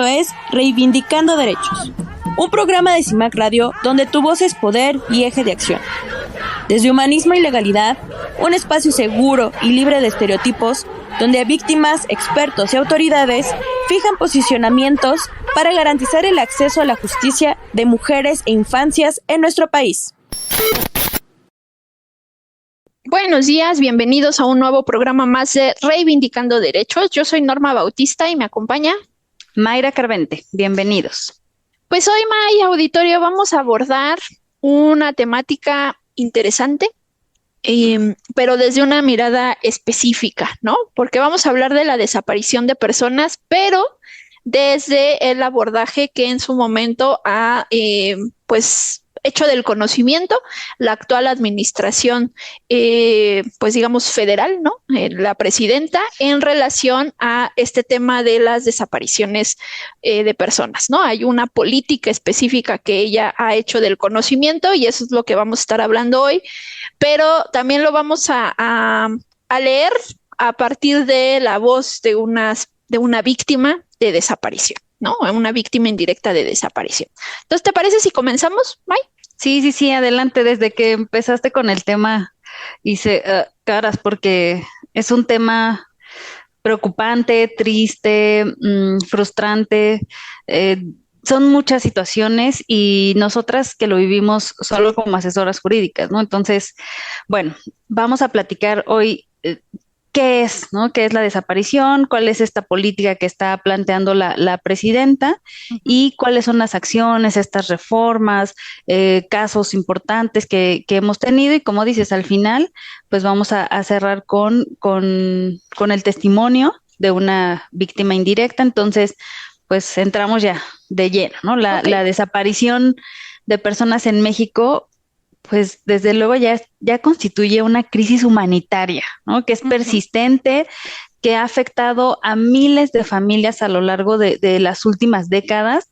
Esto es Reivindicando Derechos, un programa de CIMAC Radio donde tu voz es poder y eje de acción. Desde Humanismo y Legalidad, un espacio seguro y libre de estereotipos, donde víctimas, expertos y autoridades fijan posicionamientos para garantizar el acceso a la justicia de mujeres e infancias en nuestro país. Buenos días, bienvenidos a un nuevo programa más de Reivindicando Derechos. Yo soy Norma Bautista y me acompaña Mayra Carvente. Bienvenidos. Pues hoy, May, auditorio, vamos a abordar una temática interesante, pero desde una mirada específica, ¿no? Porque vamos a hablar de la desaparición de personas, pero desde el abordaje que en su momento ha, hecho del conocimiento la actual administración, pues digamos federal, ¿no? La presidenta en relación a este tema de las desapariciones de personas, ¿no? Hay una política específica que ella ha hecho del conocimiento y eso es lo que vamos a estar hablando hoy, pero también lo vamos a leer a partir de la voz de una víctima de desaparición, ¿no? Una víctima indirecta de desaparición. Entonces, ¿te parece si comenzamos, May? Sí, adelante. Desde que empezaste con el tema hice caras porque es un tema preocupante, triste, frustrante. Son muchas situaciones y nosotras que lo vivimos solo como asesoras jurídicas, ¿no? Entonces, bueno, vamos a platicar hoy qué es, ¿no? ¿Qué es la desaparición? ¿Cuál es esta política que está planteando la presidenta? ¿Y cuáles son las acciones, estas reformas, casos importantes que hemos tenido? Y como dices, al final, pues vamos a cerrar con el testimonio de una víctima indirecta. Entonces, pues entramos ya de lleno, ¿no? La desaparición de personas en México, pues desde luego ya constituye una crisis humanitaria, ¿no? Que es persistente, que ha afectado a miles de familias a lo largo de las últimas décadas.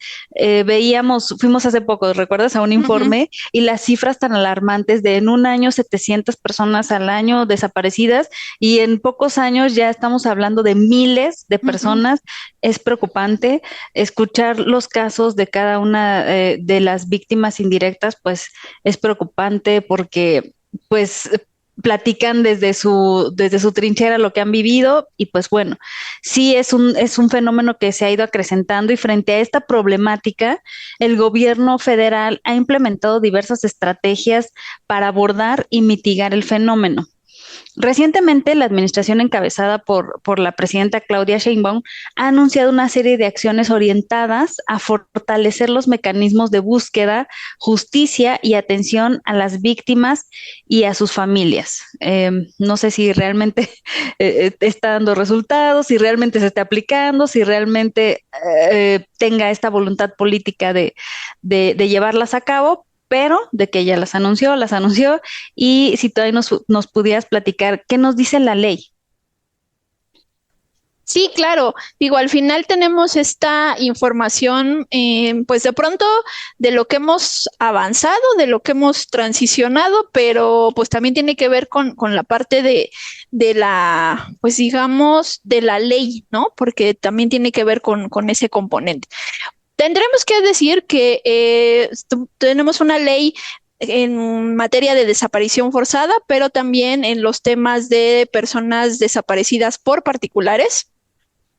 Fuimos hace poco, ¿recuerdas? A un informe y las cifras tan alarmantes de en un año 700 personas al año desaparecidas y en pocos años ya estamos hablando de miles de personas. Es preocupante escuchar los casos de cada una de las víctimas indirectas, pues es preocupante porque pues platican desde su trinchera lo que han vivido y pues bueno, sí es un fenómeno que se ha ido acrecentando y frente a esta problemática, el gobierno federal ha implementado diversas estrategias para abordar y mitigar el fenómeno. Recientemente, la administración encabezada por la presidenta Claudia Sheinbaum ha anunciado una serie de acciones orientadas a fortalecer los mecanismos de búsqueda, justicia y atención a las víctimas y a sus familias. No sé si realmente está dando resultados, si realmente se está aplicando, si realmente tenga esta voluntad política de llevarlas a cabo, pero de que ella las anunció, y si todavía nos pudieras platicar, ¿qué nos dice la ley? Sí, claro. Digo, al final tenemos esta información, pues de pronto de lo que hemos avanzado, de lo que hemos transicionado, pero pues también tiene que ver con la parte de la, pues digamos, de la ley, ¿no? Porque también tiene que ver con ese componente. Tendremos que decir que tenemos una ley en materia de desaparición forzada, pero también en los temas de personas desaparecidas por particulares.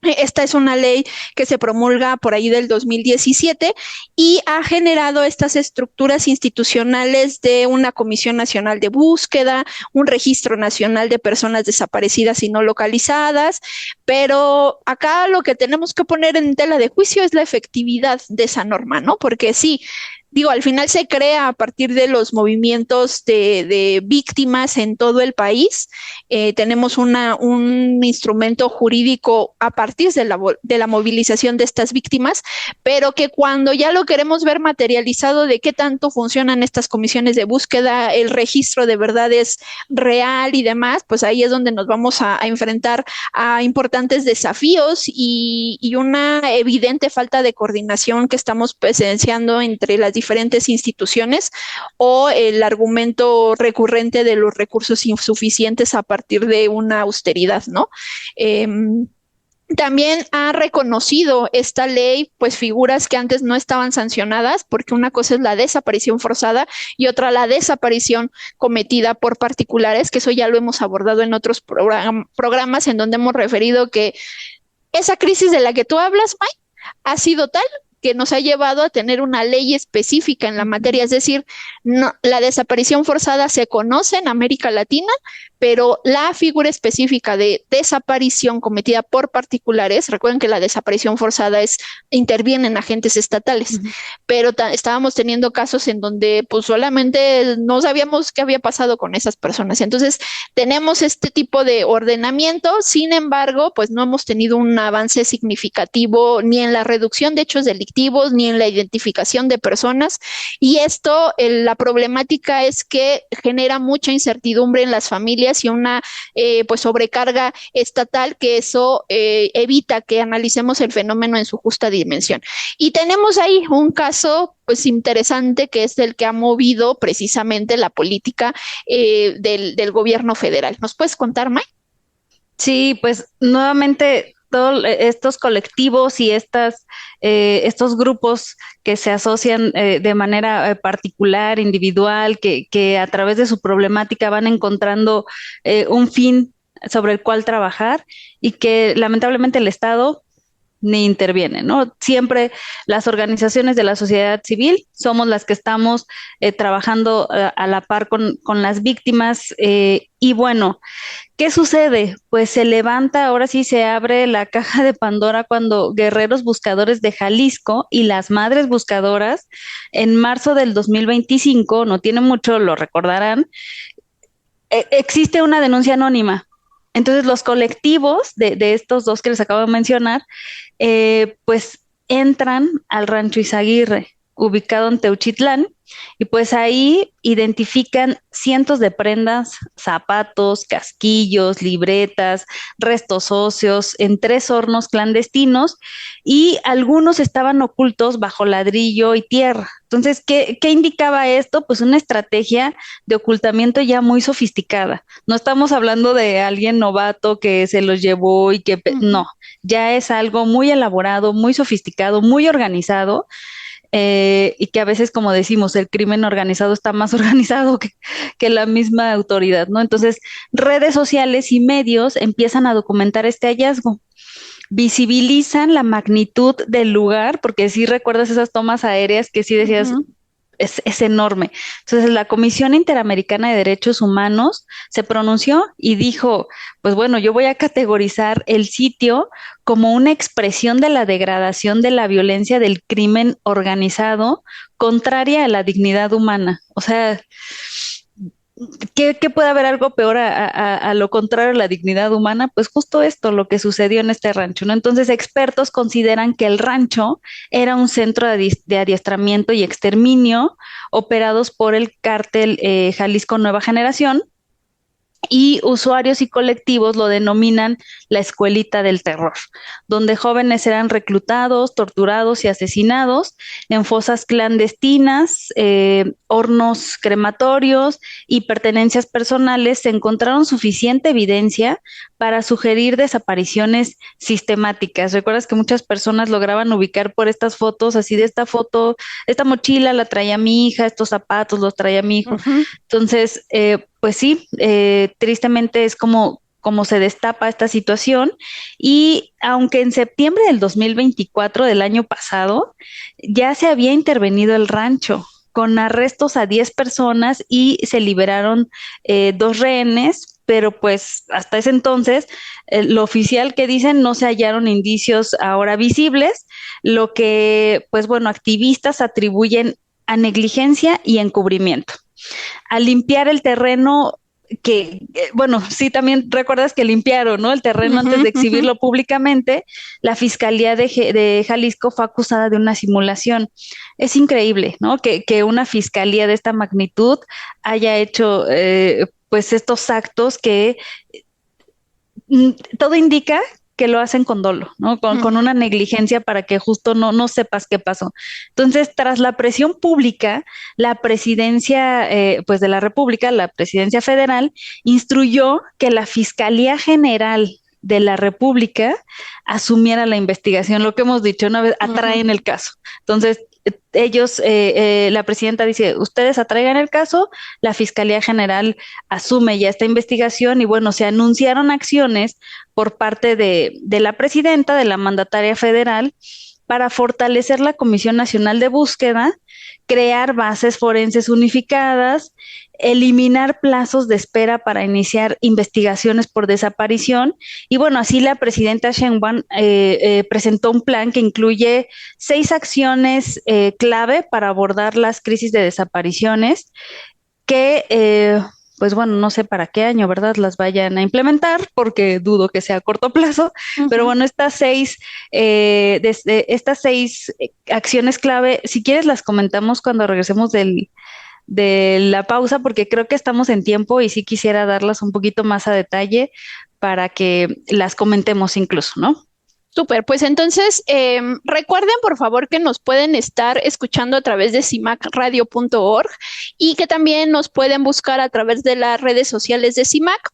Esta es una ley que se promulga por ahí del 2017 y ha generado estas estructuras institucionales de una Comisión Nacional de Búsqueda, un Registro Nacional de Personas Desaparecidas y No Localizadas, pero acá lo que tenemos que poner en tela de juicio es la efectividad de esa norma, ¿no? Porque sí, digo, al final se crea a partir de los movimientos de víctimas en todo el país. Tenemos un instrumento jurídico a partir de la movilización de estas víctimas, pero que cuando ya lo queremos ver materializado de qué tanto funcionan estas comisiones de búsqueda, el registro de verdad es real y demás, pues ahí es donde nos vamos a enfrentar a importantes desafíos y una evidente falta de coordinación que estamos presenciando entre las diferentes instituciones o el argumento recurrente de los recursos insuficientes a partir de una austeridad, ¿no? También ha reconocido esta ley, pues figuras que antes no estaban sancionadas, porque una cosa es la desaparición forzada y otra la desaparición cometida por particulares, que eso ya lo hemos abordado en otros programas en donde hemos referido que esa crisis de la que tú hablas, Mike, ha sido tal que nos ha llevado a tener una ley específica en la materia, es decir, no, la desaparición forzada se conoce en América Latina, pero la figura específica de desaparición cometida por particulares, recuerden que la desaparición forzada intervienen agentes estatales, pero estábamos teniendo casos en donde pues solamente no sabíamos qué había pasado con esas personas. Entonces, tenemos este tipo de ordenamiento, sin embargo, pues no hemos tenido un avance significativo ni en la reducción de hechos delictivos, ni en la identificación de personas, y esto, la problemática es que genera mucha incertidumbre en las familias y una pues sobrecarga estatal, que eso evita que analicemos el fenómeno en su justa dimensión. Y tenemos ahí un caso pues interesante, que es el que ha movido precisamente la política del gobierno federal. ¿Nos puedes contar, May? Sí, pues nuevamente todos estos colectivos y estos grupos que se asocian de manera particular, individual, que a través de su problemática van encontrando un fin sobre el cual trabajar, y que lamentablemente el Estado ni interviene, ¿no? Siempre las organizaciones de la sociedad civil somos las que estamos trabajando a la par con las víctimas, y bueno, ¿qué sucede? Pues se levanta, ahora sí se abre la caja de Pandora cuando Guerreros Buscadores de Jalisco y las Madres Buscadoras, en marzo del 2025, no tiene mucho, lo recordarán, existe una denuncia anónima. Entonces los colectivos de estos dos que les acabo de mencionar, pues entran al Rancho Izaguirre, ubicado en Teuchitlán, y pues ahí identifican cientos de prendas, zapatos, casquillos, libretas, restos óseos en 3 hornos clandestinos, y algunos estaban ocultos bajo ladrillo y tierra. Entonces, ¿qué indicaba esto? Pues una estrategia de ocultamiento ya muy sofisticada. No estamos hablando de alguien novato que se los llevó y que no, ya es algo muy elaborado, muy sofisticado, muy organizado. Y que a veces, como decimos, el crimen organizado está más organizado que la misma autoridad, ¿no? Entonces, redes sociales y medios empiezan a documentar este hallazgo, visibilizan la magnitud del lugar, porque sí recuerdas esas tomas aéreas que sí decías, es enorme. Entonces, la Comisión Interamericana de Derechos Humanos se pronunció y dijo, pues bueno, yo voy a categorizar el sitio como una expresión de la degradación, de la violencia, del crimen organizado, contraria a la dignidad humana. O sea, ¿qué puede haber algo peor a lo contrario a la dignidad humana? Pues justo esto, lo que sucedió en este rancho, ¿no? Entonces, expertos consideran que el rancho era un centro de adiestramiento y exterminio operados por el cártel Jalisco Nueva Generación, y usuarios y colectivos lo denominan la escuelita del terror, donde jóvenes eran reclutados, torturados y asesinados en fosas clandestinas, hornos crematorios y pertenencias personales. Se encontraron suficiente evidencia para sugerir desapariciones sistemáticas. ¿Recuerdas que muchas personas lograban ubicar por estas fotos, así de esta foto, esta mochila la traía mi hija, estos zapatos los traía mi hijo? Entonces, pues sí, tristemente es como se destapa esta situación, y aunque en septiembre del 2024 del año pasado ya se había intervenido el rancho con arrestos a 10 personas y se liberaron 2 rehenes, pero pues hasta ese entonces lo oficial que dicen, no se hallaron indicios ahora visibles, lo que pues bueno, activistas atribuyen a negligencia y encubrimiento. Al limpiar el terreno, que, bueno, sí, también recuerdas que limpiaron, ¿no? El terreno antes de exhibirlo públicamente, la Fiscalía de Jalisco fue acusada de una simulación. Es increíble, ¿no? Que una fiscalía de esta magnitud haya hecho, pues, estos actos que todo indica que lo hacen con dolo, ¿no? Con una negligencia para que justo no sepas qué pasó. Entonces, tras la presión pública, la presidencia pues de la República, la presidencia federal, instruyó que la Fiscalía General de la República asumiera la investigación. Lo que hemos dicho, una vez atraen el caso. Entonces, ellos, la presidenta dice, ustedes atraigan el caso, la Fiscalía General asume ya esta investigación y bueno, se anunciaron acciones por parte de la presidenta, de la mandataria federal, para fortalecer la Comisión Nacional de Búsqueda, crear bases forenses unificadas, eliminar plazos de espera para iniciar investigaciones por desaparición. Y bueno, así la presidenta Sheinbaum presentó un plan que incluye 6 acciones clave para abordar las crisis de desapariciones que pues bueno, no sé para qué año, ¿verdad? Las vayan a implementar, porque dudo que sea a corto plazo, pero bueno, estas 6 acciones clave, si quieres las comentamos cuando regresemos de la pausa, porque creo que estamos en tiempo y sí quisiera darlas un poquito más a detalle para que las comentemos incluso, ¿no? Súper, pues entonces recuerden por favor que nos pueden estar escuchando a través de cimacradio.org y que también nos pueden buscar a través de las redes sociales de CIMAC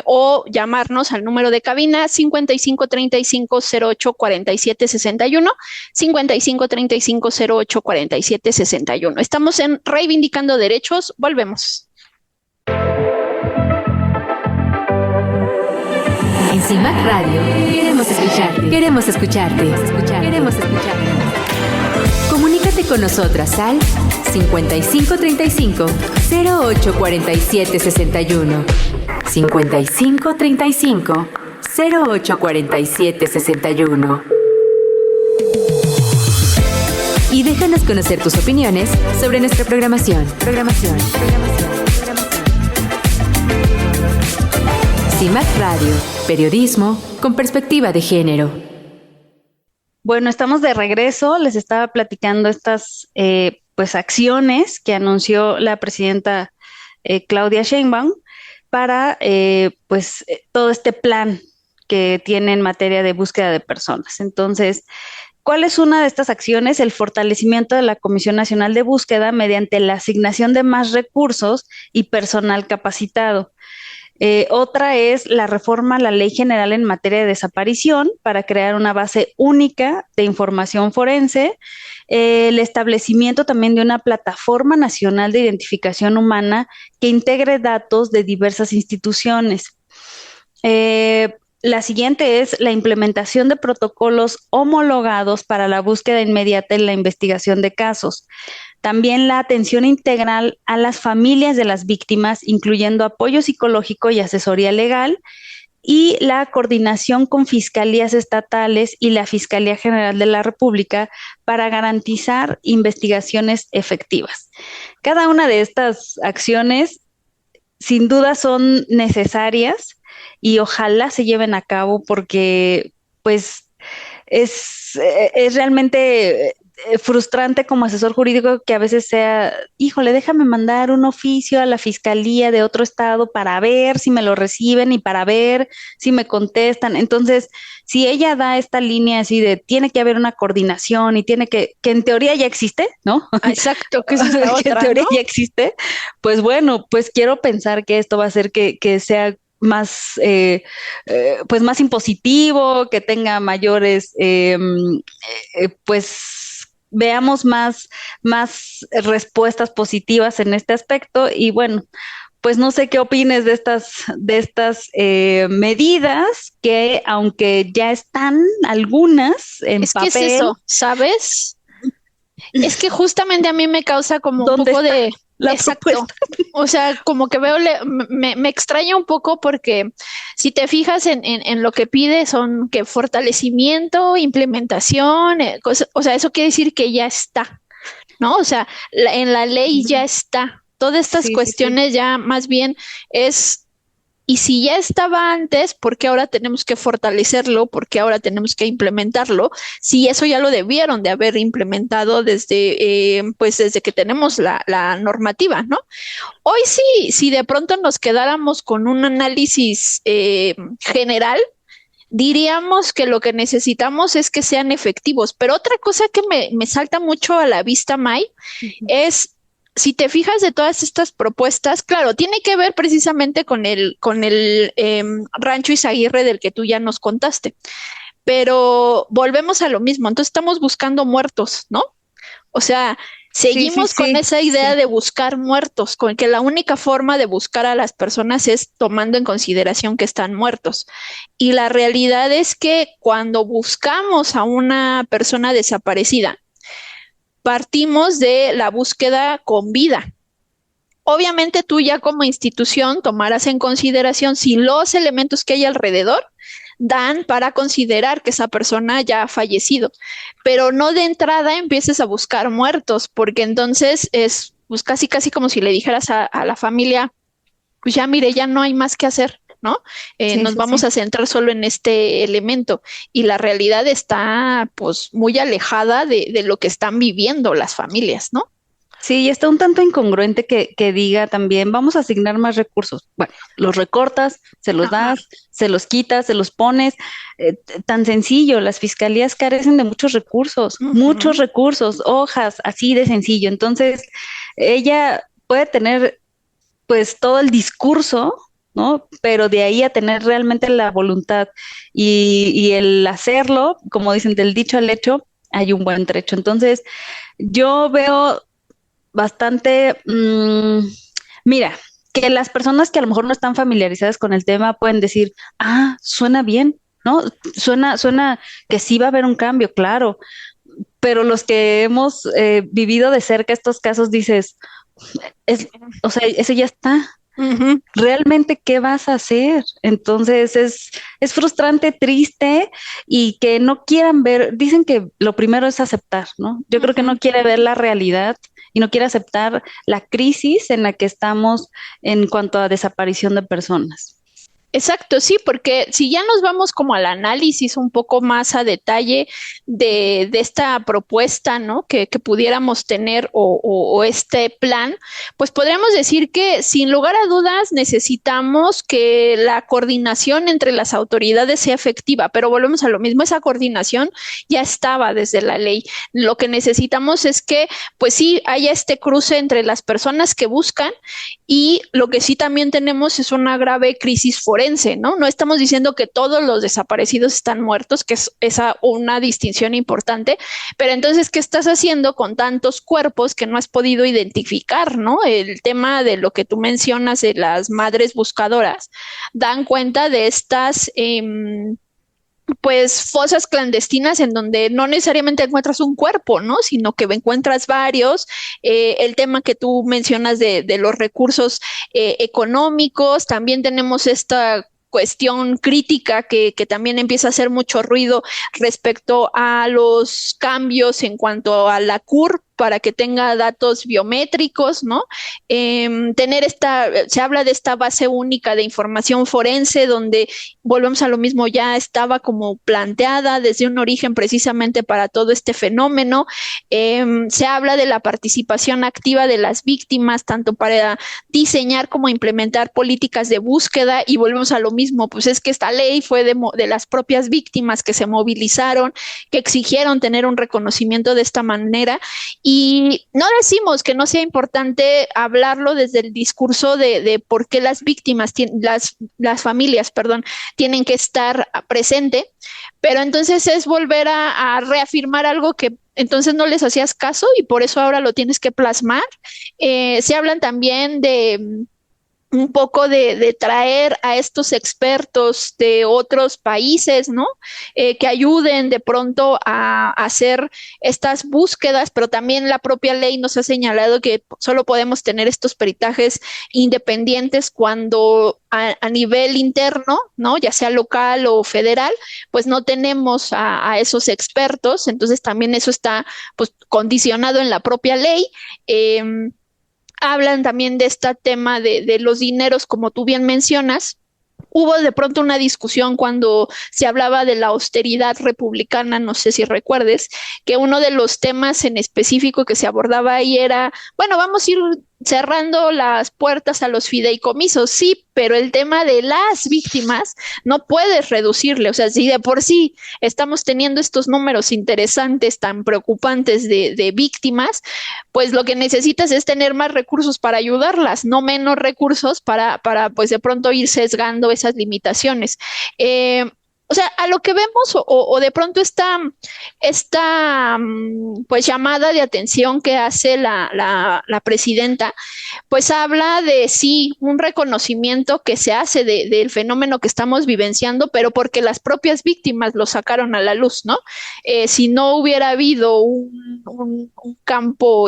o llamarnos al número de cabina 55 35 08 47 61, 55 35 08 47 61. Estamos en Reivindicando Derechos, volvemos. En CIMAC Radio queremos escucharte. Queremos escucharte. Queremos escucharte. Comunícate con nosotras al 5535 08 47 61. 5535 08 47 61. Y déjanos conocer tus opiniones sobre nuestra programación. CIMAC Radio, periodismo con perspectiva de género. Bueno, estamos de regreso. Les estaba platicando estas pues acciones que anunció la presidenta Claudia Sheinbaum para pues todo este plan que tiene en materia de búsqueda de personas. Entonces, ¿cuál es una de estas acciones? El fortalecimiento de la Comisión Nacional de Búsqueda mediante la asignación de más recursos y personal capacitado. Otra es la reforma a la Ley General en materia de desaparición para crear una base única de información forense, el establecimiento también de una plataforma nacional de identificación humana que integre datos de diversas instituciones. La siguiente es la implementación de protocolos homologados para la búsqueda inmediata en la investigación de casos. También la atención integral a las familias de las víctimas, incluyendo apoyo psicológico y asesoría legal, y la coordinación con fiscalías estatales y la Fiscalía General de la República para garantizar investigaciones efectivas. Cada una de estas acciones, sin duda, son necesarias y ojalá se lleven a cabo porque, pues, es realmente frustrante como asesor jurídico que a veces sea, híjole, déjame mandar un oficio a la fiscalía de otro estado para ver si me lo reciben y para ver si me contestan. Entonces, si ella da esta línea así de tiene que haber una coordinación y tiene que en teoría ya existe, ¿no? Exacto, que, es que en teoría ya existe, pues bueno, pues quiero pensar que esto va a hacer que sea más, pues más impositivo, que tenga mayores, pues veamos más respuestas positivas en este aspecto. Y bueno, pues no sé qué opines de estas medidas que, aunque ya están algunas en papel. Es que es eso, ¿sabes? Es que justamente a mí me causa como un poco de... Exacto. Propuesta. O sea, como que veo, me extraña un poco porque si te fijas en lo que pide son que fortalecimiento, implementación, o sea, eso quiere decir que ya está, ¿no? O sea, en la ley ya está. Todas estas cuestiones ya más bien es... Y si ya estaba antes, ¿por qué ahora tenemos que fortalecerlo? ¿Por qué ahora tenemos que implementarlo? Si eso ya lo debieron de haber implementado desde, pues desde que tenemos la normativa, ¿no? Hoy sí, si de pronto nos quedáramos con un análisis general, diríamos que lo que necesitamos es que sean efectivos. Pero otra cosa que me salta mucho a la vista, May, es si te fijas de todas estas propuestas, claro, tiene que ver precisamente con el Rancho Izaguirre del que tú ya nos contaste, pero volvemos a lo mismo, entonces estamos buscando muertos, ¿no? O sea, seguimos con esa idea de buscar muertos, con que la única forma de buscar a las personas es tomando en consideración que están muertos. Y la realidad es que cuando buscamos a una persona desaparecida, partimos de la búsqueda con vida. Obviamente tú ya como institución tomarás en consideración si los elementos que hay alrededor dan para considerar que esa persona ya ha fallecido, pero no de entrada empieces a buscar muertos, porque entonces es pues casi como si le dijeras a la familia, pues ya mire, ya no hay más que hacer, ¿no? Nos vamos a centrar solo en este elemento, y la realidad está pues muy alejada de lo que están viviendo las familias, ¿no? Sí, y está un tanto incongruente que diga también, vamos a asignar más recursos. Bueno, los recortas, se los das, se los quitas, se los pones. Tan sencillo, las fiscalías carecen de muchos recursos, hojas, así de sencillo. Entonces, ella puede tener pues todo el discurso, ¿no? Pero de ahí a tener realmente la voluntad y el hacerlo, como dicen, del dicho al hecho, hay un buen trecho. Entonces, yo veo bastante, mira, que las personas que a lo mejor no están familiarizadas con el tema pueden decir, suena bien, ¿no? Suena que sí va a haber un cambio, claro, pero los que hemos vivido de cerca estos casos dices, o sea, eso ya está. Uh-huh. ¿Realmente qué vas a hacer? Entonces es frustrante, triste, y que no quieran ver, dicen que lo primero es aceptar, ¿no? Yo creo que no quiere ver la realidad y no quiere aceptar la crisis en la que estamos en cuanto a desaparición de personas. Exacto, sí, porque si ya nos vamos como al análisis un poco más a detalle de esta propuesta, ¿no? Que pudiéramos tener o este plan, pues podríamos decir que sin lugar a dudas necesitamos que la coordinación entre las autoridades sea efectiva, pero volvemos a lo mismo, esa coordinación ya estaba desde la ley. Lo que necesitamos es que, pues sí, haya este cruce entre las personas que buscan, y lo que sí también tenemos es una grave crisis forense, ¿no? No estamos diciendo que todos los desaparecidos están muertos, que es esa una distinción importante, pero entonces, ¿qué estás haciendo con tantos cuerpos que no has podido identificar, ¿no? El tema de lo que tú mencionas de las madres buscadoras dan cuenta de estas pues fosas clandestinas en donde no necesariamente encuentras un cuerpo, ¿no? Sino que encuentras varios. El tema que tú mencionas de los recursos económicos, también tenemos esta cuestión crítica que también empieza a hacer mucho ruido respecto a los cambios en cuanto a la CURP para que tenga datos biométricos, ¿no? Se habla de esta base única de información forense, donde volvemos a lo mismo, ya estaba como planteada desde un origen precisamente para todo este fenómeno. Se habla de la participación activa de las víctimas, tanto para diseñar como implementar políticas de búsqueda, y volvemos a lo mismo, pues es que esta ley fue de las propias víctimas que se movilizaron, que exigieron tener un reconocimiento de esta manera. Y no decimos que no sea importante hablarlo desde el discurso de por qué las víctimas, las familias, tienen que estar presente, pero entonces es volver a reafirmar algo que entonces no les hacías caso y por eso ahora lo tienes que plasmar. Se hablan también de un poco de traer a estos expertos de otros países, ¿no? Que ayuden de pronto a hacer estas búsquedas, pero también la propia ley nos ha señalado que solo podemos tener estos peritajes independientes cuando a nivel interno, ¿no? Ya sea local o federal, pues no tenemos a esos expertos, entonces también eso está pues condicionado en la propia ley. Hablan también de este tema de los dineros, como tú bien mencionas. Hubo de pronto una discusión cuando se hablaba de la austeridad republicana, no sé si recuerdes, que uno de los temas en específico que se abordaba ahí era, bueno, vamos a ir cerrando las puertas a los fideicomisos, sí, pero el tema de las víctimas no puedes reducirle. O sea, si de por sí estamos teniendo estos números interesantes, tan preocupantes de víctimas, pues lo que necesitas es tener más recursos para ayudarlas, no menos recursos para pues de pronto ir sesgando esas limitaciones. O sea, a lo que vemos o de pronto esta pues llamada de atención que hace la presidenta, pues habla de sí, un reconocimiento que se hace del fenómeno que estamos vivenciando, pero porque las propias víctimas lo sacaron a la luz, ¿no? Si no hubiera habido un campo,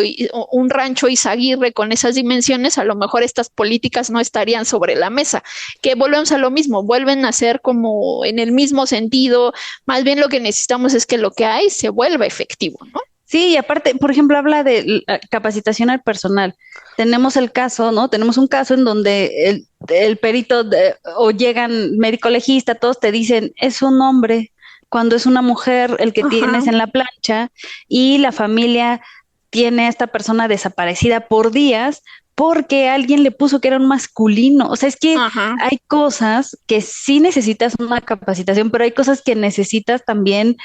un rancho Izaguirre con esas dimensiones, a lo mejor estas políticas no estarían sobre la mesa, que volvemos a lo mismo, vuelven a ser como en el mismo sentido, más bien lo que necesitamos es que lo que hay se vuelva efectivo, ¿no? Sí, y aparte, por ejemplo, habla de capacitación al personal. Tenemos el caso, ¿no? Tenemos un caso en donde el perito o llegan médico legista, todos te dicen, es un hombre, cuando es una mujer el que tienes en la plancha y la familia tiene a esta persona desaparecida por días porque alguien le puso que era un masculino. O sea, es que hay cosas que sí necesitas una capacitación, pero hay cosas que necesitas también,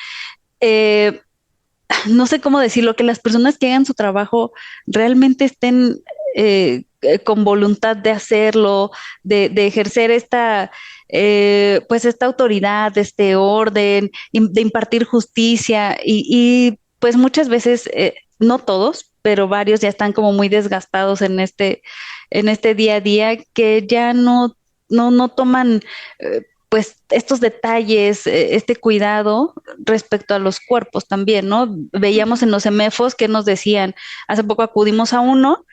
no sé cómo decirlo, que las personas que hagan su trabajo realmente estén con voluntad de hacerlo, de ejercer pues esta autoridad, este orden, de impartir justicia y pues muchas veces, no todos, pero varios ya están como muy desgastados en este día a día que ya no toman pues estos detalles, este cuidado respecto a los cuerpos también, ¿no? Veíamos en los EMEFOS que nos decían, hace poco acudimos a uno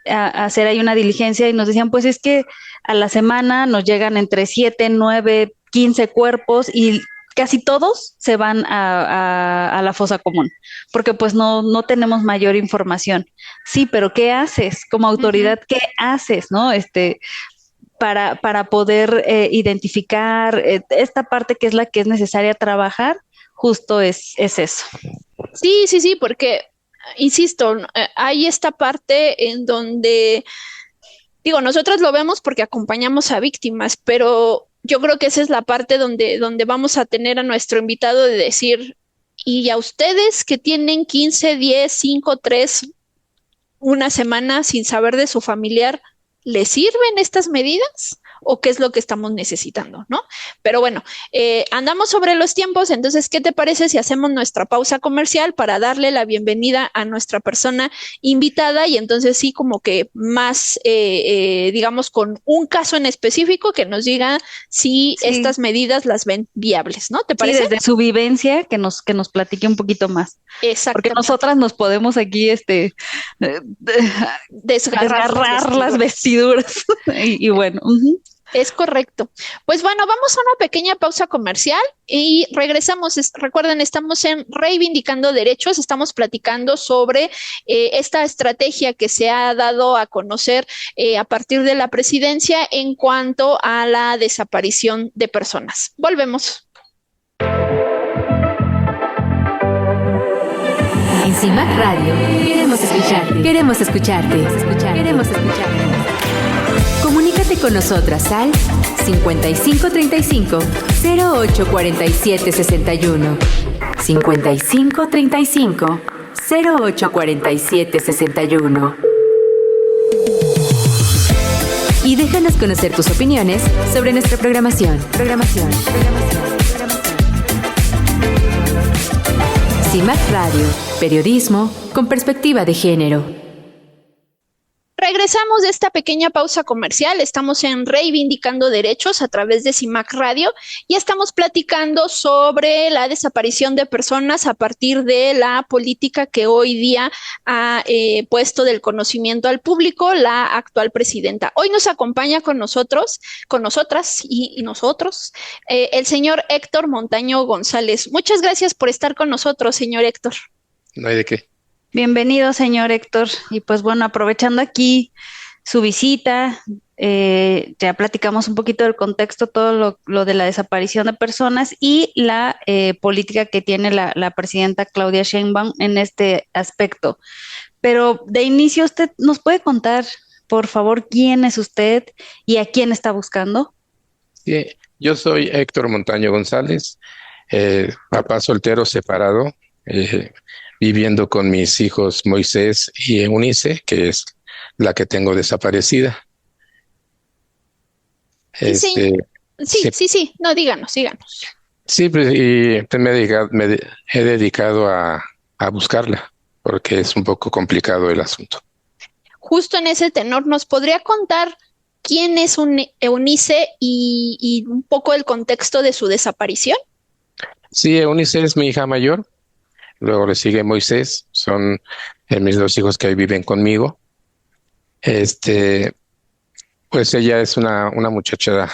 a hacer ahí una diligencia y nos decían, pues es que a la semana nos llegan entre 7, 9, 15 cuerpos y casi todos se van a la fosa común, porque pues no tenemos mayor información. Sí, pero ¿qué haces como autoridad? ¿Qué haces, no? Para poder identificar esta parte que es la que es necesaria trabajar, justo es eso. Sí, porque, insisto, hay esta parte en donde, digo, nosotros lo vemos porque acompañamos a víctimas, pero yo creo que esa es la parte donde vamos a tener a nuestro invitado de decir, y a ustedes que tienen 15, 10, 5, 3, una semana sin saber de su familiar, ¿les sirven estas medidas? ¿O qué es lo que estamos necesitando, no? Pero bueno, andamos sobre los tiempos, entonces, ¿qué te parece si hacemos nuestra pausa comercial para darle la bienvenida a nuestra persona invitada y entonces sí como que más, digamos, con un caso en específico que nos diga si estas medidas las ven viables, ¿no? ¿Te parece? Sí, desde su vivencia que nos platique un poquito más. Exacto. Porque nosotras nos podemos aquí desgarrar las vestiduras y bueno. Es correcto. Pues bueno, vamos a una pequeña pausa comercial y regresamos. Recuerden, estamos en Reivindicando Derechos, estamos platicando sobre esta estrategia que se ha dado a conocer a partir de la presidencia en cuanto a la desaparición de personas. Volvemos. En CIMAC Radio queremos escucharte. Queremos escucharte. Queremos escucharte. Comunícate con nosotras al 5535 0847 61. 5535 0847 61. Y déjanos conocer tus opiniones sobre nuestra programación. CIMAC Radio, periodismo con perspectiva de género. Regresamos de esta pequeña pausa comercial, estamos en Reivindicando Derechos a través de CIMAC Radio y estamos platicando sobre la desaparición de personas a partir de la política que hoy día ha puesto del conocimiento al público la actual presidenta. Hoy nos acompaña con nosotras y nosotros el señor Héctor Montaño González. Muchas gracias por estar con nosotros, señor Héctor. No hay de qué. Bienvenido, señor Héctor. Y pues bueno, aprovechando aquí su visita, ya platicamos un poquito del contexto, todo lo de la desaparición de personas y la política que tiene la presidenta Claudia Sheinbaum en este aspecto. Pero de inicio, ¿usted nos puede contar por favor, quién es usted y a quién está buscando. Sí, yo soy Héctor Montaño González, papá soltero separado, viviendo con mis hijos Moisés y Eunice, que es la que tengo desaparecida. Y sí, Sí, sí, no, díganos. sí, pues, y pues he dedicado a buscarla, porque es un poco complicado el asunto. Justo en ese tenor, ¿nos podría contar quién es Eunice y un poco el contexto de su desaparición? Sí, Eunice es mi hija mayor, luego le sigue Moisés, son mis dos hijos que viven conmigo. Este, pues ella es una muchacha,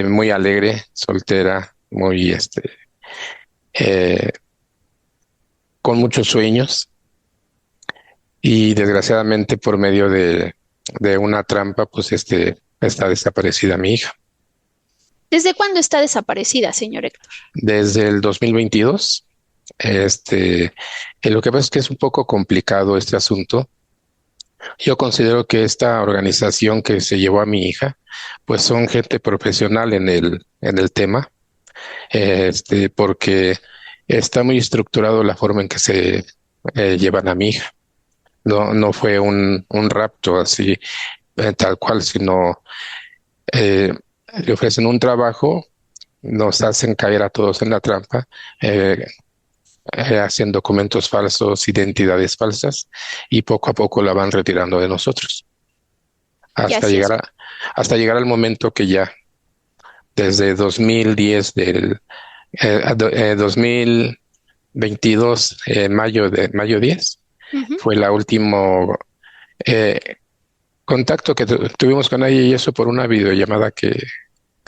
muy alegre, soltera, muy, eh, con muchos sueños, y desgraciadamente por medio de una trampa, pues, está desaparecida mi hija. ¿Desde cuándo está desaparecida, señor Héctor? Desde el 2022. Lo que pasa es que es un poco complicado este asunto. Yo considero que esta organización que se llevó a mi hija, pues son gente profesional en el tema, porque está muy estructurado la forma en que se llevan a mi hija. No fue un rapto así, tal cual, sino eh, le ofrecen un trabajo, nos hacen caer a todos en la trampa, eh, hacen documentos falsos, identidades falsas, y poco a poco la van retirando de nosotros, Y hasta así es. hasta llegar al momento que ya desde 2010 2022, mayo 10, Ujú. fue la último eh, contacto que tuvimos con ella, y eso por una videollamada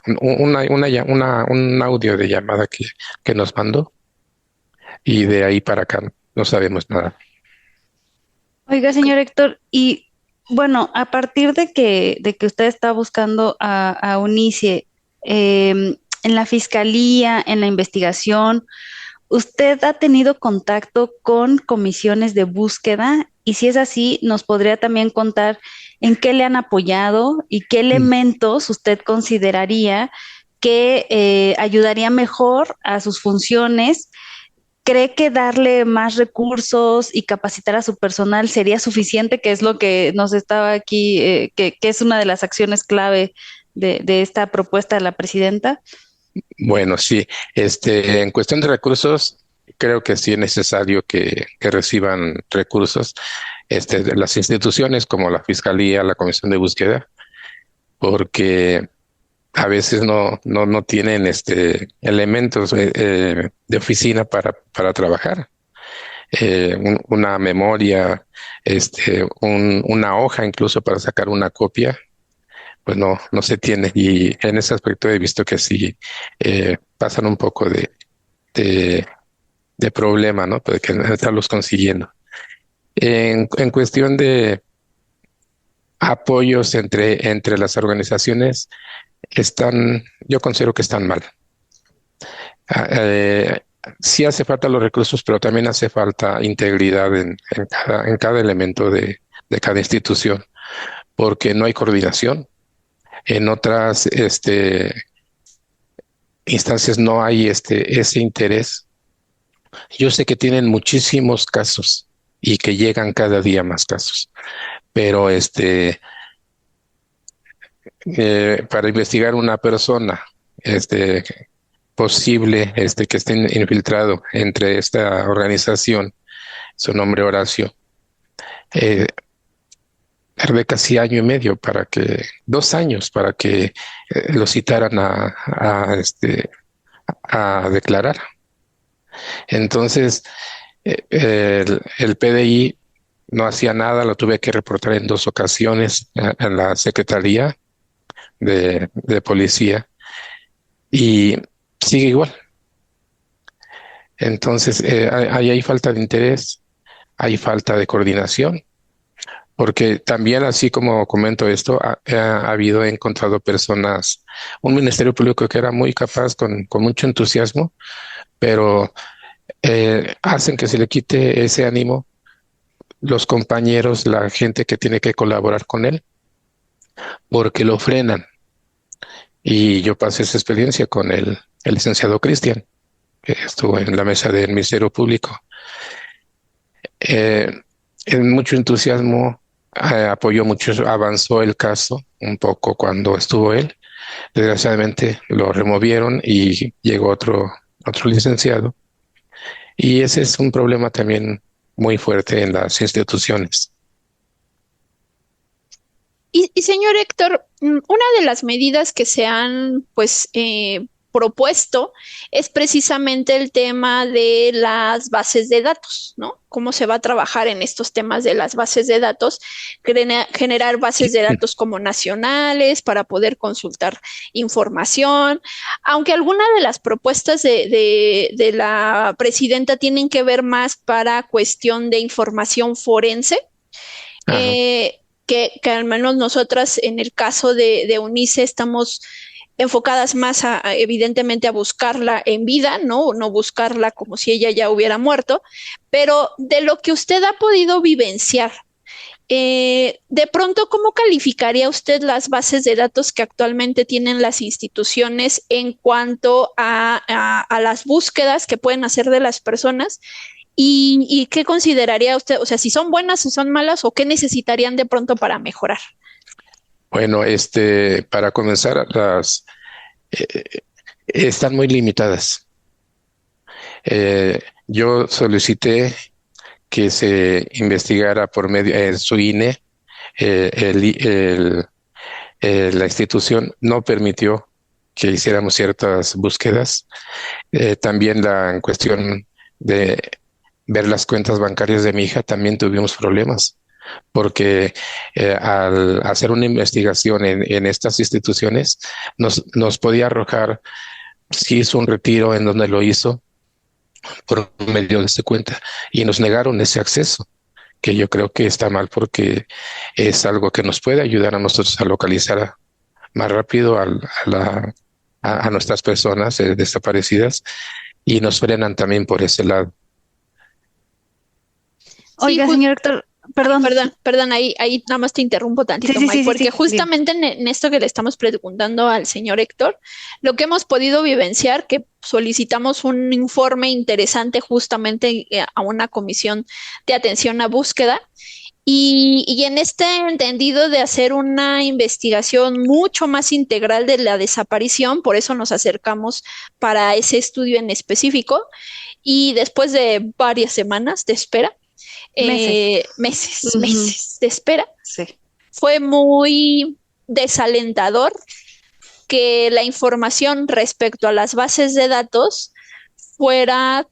un audio de llamada que nos mandó, y de ahí para acá no sabemos nada. Oiga, señor Héctor, y bueno, a partir de que usted está buscando a Eunice, en la fiscalía, en la investigación, ¿usted ha tenido contacto con comisiones de búsqueda? Y si es así, ¿nos podría también contar en qué le han apoyado y qué elementos usted consideraría que ayudaría mejor a sus funciones? ¿Cree que darle más recursos y capacitar a su personal sería suficiente? Que es lo que nos estaba aquí, que es una de las acciones clave de esta propuesta de la presidenta. Bueno, sí, en cuestión de recursos, creo que sí es necesario que reciban recursos, de las instituciones como la Fiscalía, la Comisión de Búsqueda, porque a veces no tienen elementos de oficina para trabajar. Una memoria, una hoja incluso para sacar una copia, pues no se tiene. Y en ese aspecto he visto que sí pasan un poco de, de problema, ¿no? Pues que estarlos consiguiendo. En cuestión de apoyos entre las organizaciones, yo considero que están mal. Ah, sí hace falta los recursos, pero también hace falta integridad en cada elemento de cada institución, porque no hay coordinación. En otras instancias no hay ese interés. Yo sé que tienen muchísimos casos y que llegan cada día más casos, pero para investigar una persona posible que esté infiltrado entre esta organización, su nombre Horacio, eh, tardé casi año y medio 2 años para que lo citaran a declarar. Entonces, el PDI no hacía nada, lo tuve que reportar en 2 ocasiones en la Secretaría de Policía, y sigue igual. Entonces, ahí hay falta de interés, hay falta de coordinación, porque también, así como comento esto, he encontrado personas, un Ministerio Público que era muy capaz, con mucho entusiasmo, pero hacen que se le quite ese ánimo los compañeros, la gente que tiene que colaborar con él, porque lo frenan. Y yo pasé esa experiencia con el licenciado Cristian, que estuvo en la mesa del Ministerio Público. Eh, en mucho entusiasmo, apoyó mucho, avanzó el caso un poco cuando estuvo él. Desgraciadamente lo removieron y llegó otro licenciado. Y ese es un problema también muy fuerte en las instituciones. Y señor Héctor, una de las medidas que se han pues propuesto es precisamente el tema de las bases de datos, ¿no? Cómo se va a trabajar en estos temas de las bases de datos, generar bases de datos como nacionales para poder consultar información, aunque algunas de las propuestas de la presidenta tienen que ver más para cuestión de información forense. Ajá. Que al menos nosotras en el caso de UNICE estamos enfocadas más evidentemente a buscarla en vida, ¿no? No buscarla como si ella ya hubiera muerto, pero de lo que usted ha podido vivenciar, de pronto, ¿cómo calificaría usted las bases de datos que actualmente tienen las instituciones en cuanto a las búsquedas que pueden hacer de las personas? ¿Y qué consideraría usted? O sea, si son buenas, si son malas, o qué necesitarían de pronto para mejorar. Bueno, para comenzar, están muy limitadas. Yo solicité que se investigara por medio en su INE, la institución no permitió que hiciéramos ciertas búsquedas. También en cuestión de ver las cuentas bancarias de mi hija, también tuvimos problemas, porque al hacer una investigación en estas instituciones, nos podía arrojar si hizo un retiro, en donde lo hizo, por medio de esta cuenta, y nos negaron ese acceso, que yo creo que está mal, porque es algo que nos puede ayudar a nosotros a localizar más rápido a nuestras personas desaparecidas, y nos frenan también por ese lado. Oiga, Sí, señor Héctor, perdón. Perdón, ahí nada más te interrumpo tantito, Sí, May, porque sí, justamente en esto que le estamos preguntando al señor Héctor, lo que hemos podido vivenciar, que solicitamos un informe interesante justamente a una comisión de atención a búsqueda, y en este entendido de hacer una investigación mucho más integral de la desaparición, por eso nos acercamos para ese estudio en específico, y después de varias semanas de espera, meses de espera, Sí. fue muy desalentador que la información respecto a las bases de datos fuera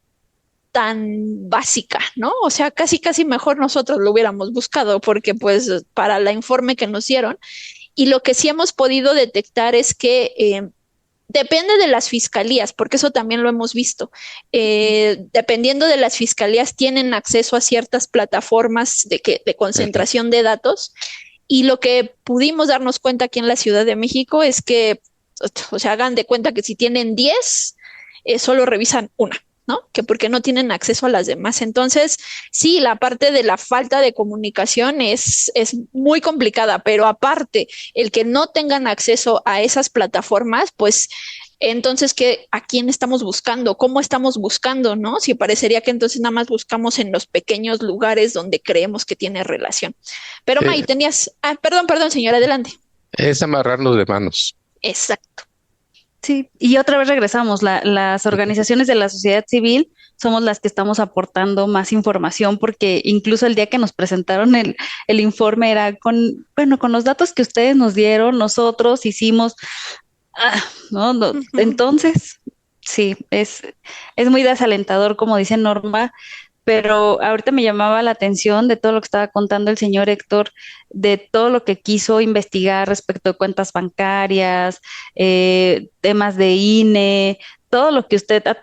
tan básica, ¿no? O sea, casi mejor nosotros lo hubiéramos buscado, porque pues para el informe que nos dieron, y lo que sí hemos podido detectar es que depende de las fiscalías, porque eso también lo hemos visto. Dependiendo de las fiscalías, tienen acceso a ciertas plataformas de concentración de datos. Y lo que pudimos darnos cuenta aquí en la Ciudad de México es que, o sea, hagan de cuenta que si tienen 10, solo revisan una, ¿no? Que porque no tienen acceso a las demás. Entonces, sí, la parte de la falta de comunicación es muy complicada, pero aparte, el que no tengan acceso a esas plataformas, pues entonces, ¿a quién estamos buscando? ¿Cómo estamos buscando, no? Si parecería que entonces nada más buscamos en los pequeños lugares donde creemos que tiene relación. Pero May, perdón, señora, adelante. Es amarrarnos de manos. Exacto. Sí, y otra vez regresamos, las organizaciones de la sociedad civil somos las que estamos aportando más información, porque incluso el día que nos presentaron el informe era con los datos que ustedes nos dieron, nosotros hicimos, no, entonces, sí, es muy desalentador, como dice Norma, pero ahorita me llamaba la atención de todo lo que estaba contando el señor Héctor, de todo lo que quiso investigar respecto de cuentas bancarias, temas de INE, todo lo que usted ha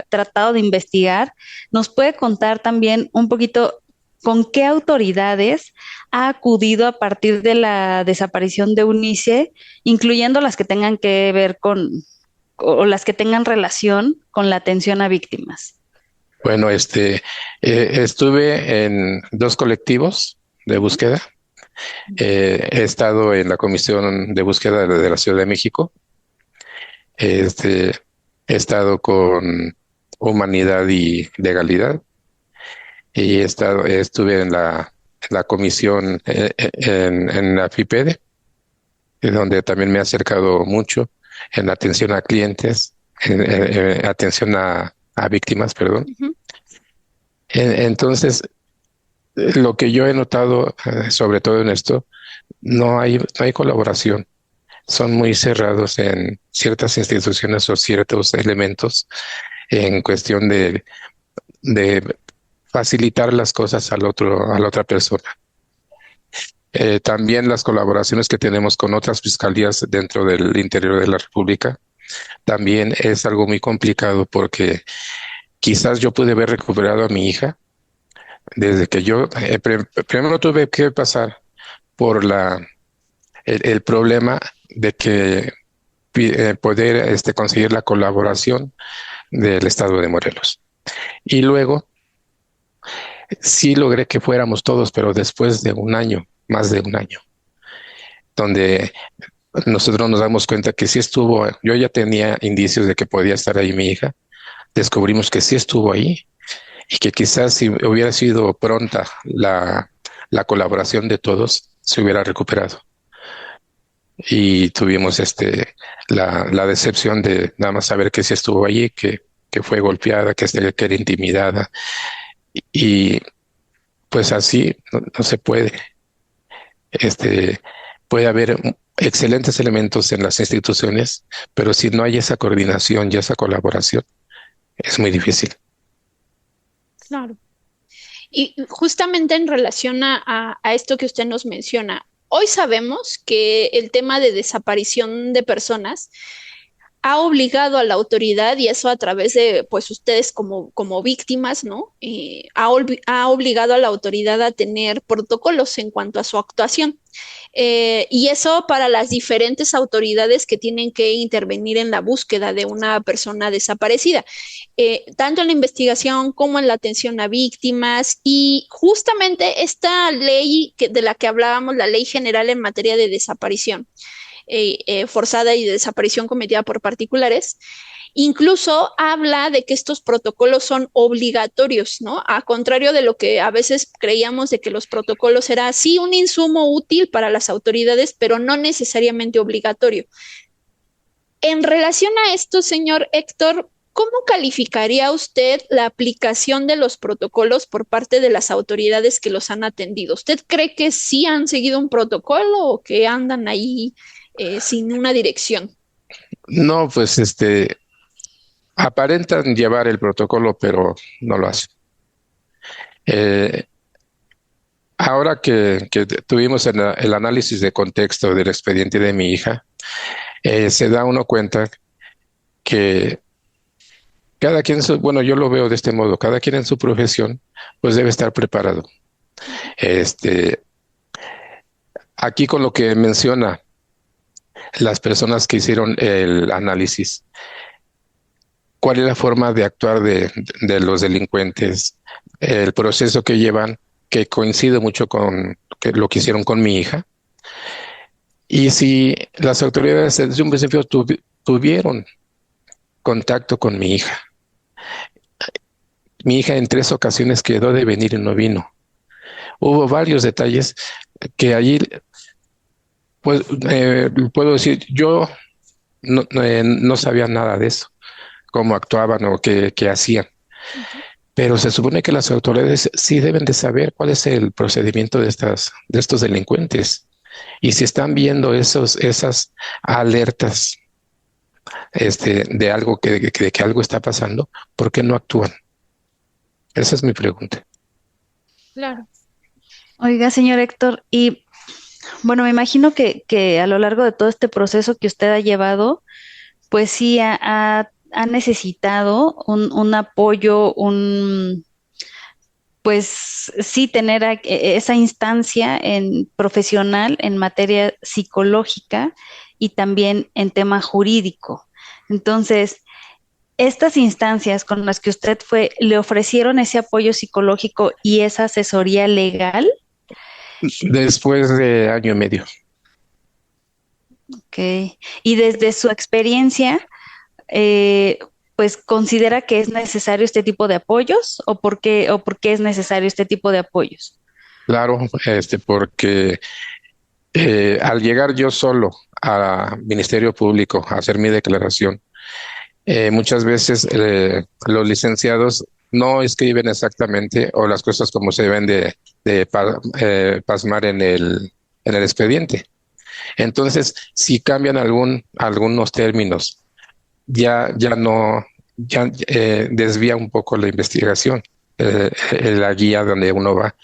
tratado de investigar. ¿Nos puede contar también un poquito con qué autoridades ha acudido a partir de la desaparición de UNICE, incluyendo las que tengan que ver o las que tengan relación con la atención a víctimas? Bueno, estuve en 2 colectivos de búsqueda. He estado en la Comisión de Búsqueda de la Ciudad de México. Este, He estado con Humanidad y Legalidad y estuve en la comisión en la FIPEDE, donde también me he acercado mucho en la atención a clientes, en atención a víctimas, perdón. Ujú. Entonces, lo que yo he notado, sobre todo en esto, no hay colaboración. Son muy cerrados en ciertas instituciones o ciertos elementos en cuestión de facilitar las cosas a la otra persona. También las colaboraciones que tenemos con otras fiscalías dentro del interior de la República también es algo muy complicado porque quizás yo pude haber recuperado a mi hija desde que yo primero tuve que pasar por el problema de que poder conseguir la colaboración del Estado de Morelos. Y luego sí logré que fuéramos todos, pero después de un año, más de un año, donde nosotros nos damos cuenta que sí estuvo, yo ya tenía indicios de que podía estar ahí mi hija, descubrimos que sí estuvo ahí y que quizás si hubiera sido pronta la colaboración de todos, se hubiera recuperado. Y tuvimos la decepción de nada más saber que sí estuvo allí, que fue golpeada, que era intimidada. Y pues así no se puede. Puede haber excelentes elementos en las instituciones, pero si no hay esa coordinación y esa colaboración, es muy difícil. Claro. Y justamente en relación a esto que usted nos menciona, hoy sabemos que el tema de desaparición de personas ha obligado a la autoridad, y eso a través de, pues, ustedes como víctimas, ¿no? Ha obligado a la autoridad a tener protocolos en cuanto a su actuación. Y eso para las diferentes autoridades que tienen que intervenir en la búsqueda de una persona desaparecida, tanto en la investigación como en la atención a víctimas. Y justamente esta ley de la que hablábamos, la Ley General en materia de desaparición forzada y de desaparición cometida por particulares, incluso habla de que estos protocolos son obligatorios, ¿no? A contrario de lo que a veces creíamos de que los protocolos era sí un insumo útil para las autoridades, pero no necesariamente obligatorio. En relación a esto, señor Héctor, ¿cómo calificaría usted la aplicación de los protocolos por parte de las autoridades que los han atendido? ¿Usted cree que sí han seguido un protocolo o que andan ahí sin una dirección? No, pues aparentan llevar el protocolo, pero no lo hacen. Ahora que tuvimos el análisis de contexto del expediente de mi hija, se da uno cuenta que cada quien, bueno, yo lo veo de este modo, cada quien en su profesión, pues debe estar preparado. Aquí con lo que menciona las personas que hicieron el análisis, ¿cuál es la forma de actuar de los delincuentes? El proceso que llevan, que coincide mucho con lo que hicieron con mi hija. Y si las autoridades desde un principio tuvieron contacto con mi hija en 3 ocasiones quedó de venir y no vino. Hubo varios detalles que allí, pues, puedo decir, yo no sabía nada de eso, cómo actuaban o qué hacían. Pero se supone que las autoridades sí deben de saber cuál es el procedimiento de estos delincuentes. Y si están viendo esas alertas de algo que algo está pasando, ¿por qué no actúan? Esa es mi pregunta. Claro. Oiga, señor Héctor, y bueno, me imagino que a lo largo de todo este proceso que usted ha llevado, pues sí ha necesitado un apoyo, pues sí tener esa instancia profesional en materia psicológica y también en tema jurídico. Entonces, estas instancias con las que usted fue, ¿le ofrecieron ese apoyo psicológico y esa asesoría legal? Después de año y medio. Ok. Y desde su experiencia, pues considera que es necesario este tipo de apoyos o por qué es necesario este tipo de apoyos. Claro, porque al llegar yo solo al Ministerio Público a hacer mi declaración, muchas veces los licenciados no escriben exactamente o las cosas como se deben de plasmar en el expediente. Entonces, si cambian algunos términos, ya no, desvía un poco la investigación, la guía donde uno va.